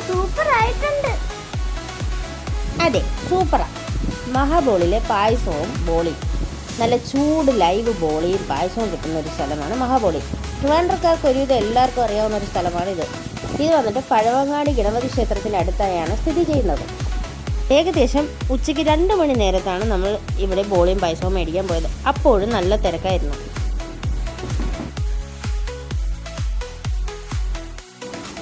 Super ആയിട്ടുണ്ട്. അതെ, സൂപ്പറാ. മഹാബോളിയിലെ പായസവും ബോളിയും, നല്ല ചൂട് ലൈവ് ബോളിയും പായസവും കിട്ടുന്ന ഒരു സ്ഥലമാണ് മഹാബോളി. ട്രിവാൻഡ്രക്കാർക്ക് ഒരുവിധം എല്ലാവർക്കും അറിയാവുന്ന ഒരു സ്ഥലമാണിത്. ഇത് വന്നിട്ട് പഴവങ്ങാടി ഗണപതി ക്ഷേത്രത്തിൻ്റെ അടുത്തായാണ് സ്ഥിതി ചെയ്യുന്നത്. ഏകദേശം ഉച്ചയ്ക്ക് 2 മണി നേരത്താണ് നമ്മൾ ഇവിടെ ബോളിയും പായസവും മേടിക്കാൻ പോയത്. അപ്പോഴും നല്ല തിരക്കായിരുന്നു.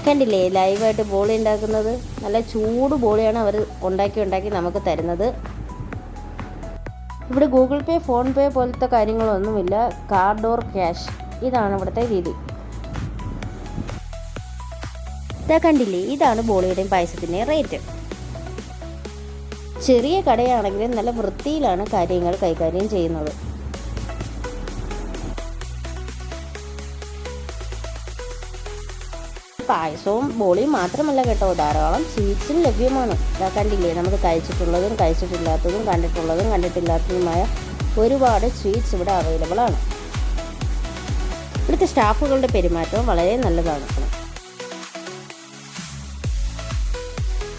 കണ്ടില്ലേ ലൈവായിട്ട് ബോളി ഉണ്ടാക്കുന്നത്? നല്ല ചൂട് ബോളിയാണ് അവർ ഉണ്ടാക്കി നമുക്ക് തരുന്നത്. ഇവിടെ ഗൂഗിൾ പേ, ഫോൺ പേ പോലത്തെ കാര്യങ്ങളൊന്നുമില്ല. കാർഡ് ഓർ ക്യാഷ്, ഇതാണ് ഇവിടുത്തെ രീതി. ഇതാ കണ്ടില്ലേ, ഇതാണ് ബോളിയുടെയും പായസത്തിൻ്റെയും റേറ്റ്. ചെറിയ കടയാണെങ്കിലും നല്ല വൃത്തിയിലാണ് കാര്യങ്ങൾ കൈകാര്യം ചെയ്യുന്നത്. പായസവും ബോളിയും മാത്രമല്ല കേട്ടോ, ധാരാളം സ്വീറ്റ്സും ലഭ്യമാണ്. ഇതാ കണ്ടില്ലേ, നമുക്ക് കഴിച്ചിട്ടുള്ളതും കഴിച്ചിട്ടില്ലാത്തതും കണ്ടിട്ടുള്ളതും കണ്ടിട്ടില്ലാത്തതുമായ ഒരുപാട് സ്വീറ്റ്സ് ഇവിടെ അവൈലബിൾ ആണ്. ഇവിടുത്തെ സ്റ്റാഫുകളുടെ പെരുമാറ്റവും വളരെ നല്ലതാണ്.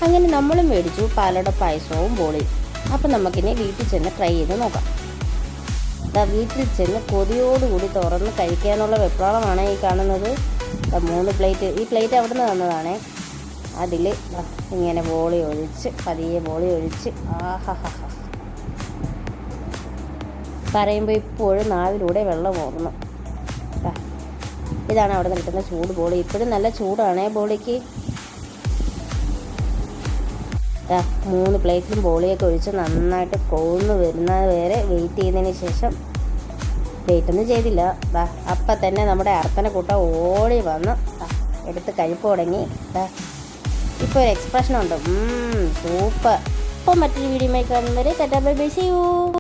അങ്ങനെ നമ്മളും മേടിച്ചു പാലട പായസവും ബോളിയും. അപ്പം നമുക്കിനി വീട്ടിൽ ചെന്ന് ട്രൈ ചെയ്ത് നോക്കാം. വീട്ടിൽ ചെന്ന് കൊതിയോടുകൂടി തുറന്ന് കഴിക്കാനുള്ള വെപ്രാളമാണ് ഈ കാണുന്നത്. 3 പ്ലേറ്റ്, ഈ പ്ലേറ്റ് അവിടെ നിന്ന് തന്നതാണേ. അതിൽ ഇങ്ങനെ ബോളി ഒഴിച്ച്, പതിയെ ബോളി ഒഴിച്ച്, ആഹാ പറയുമ്പോൾ ഇപ്പോഴും നാവിലൂടെ വെള്ളം ഓർന്നു. ഇതാണ് അവിടെ നിന്ന് കിട്ടുന്ന ചൂട് ബോളി. ഇപ്പോഴും നല്ല ചൂടാണേ ബോളിക്ക്. 3 പ്ലേറ്റിലും ബോളിയൊക്കെ ഒഴിച്ച് നന്നായിട്ട് കൊന്ന് വരുന്നത് വരെ വെയിറ്റ് ചെയ്തതിന് ശേഷം, വെയിറ്റൊന്നും ചെയ്തില്ല, അപ്പം തന്നെ നമ്മുടെ അർത്തന കൂട്ട ഓടി വന്ന് എടുത്ത് കഴിപ്പ് തുടങ്ങി. ഇപ്പോൾ ഒരു എക്സ്പ്രഷൻ ഉണ്ട്, സൂപ്പർ. ഇപ്പോൾ മറ്റൊരു വീഡിയോ കാണുന്നവരെ ta-ta bye bye, see U.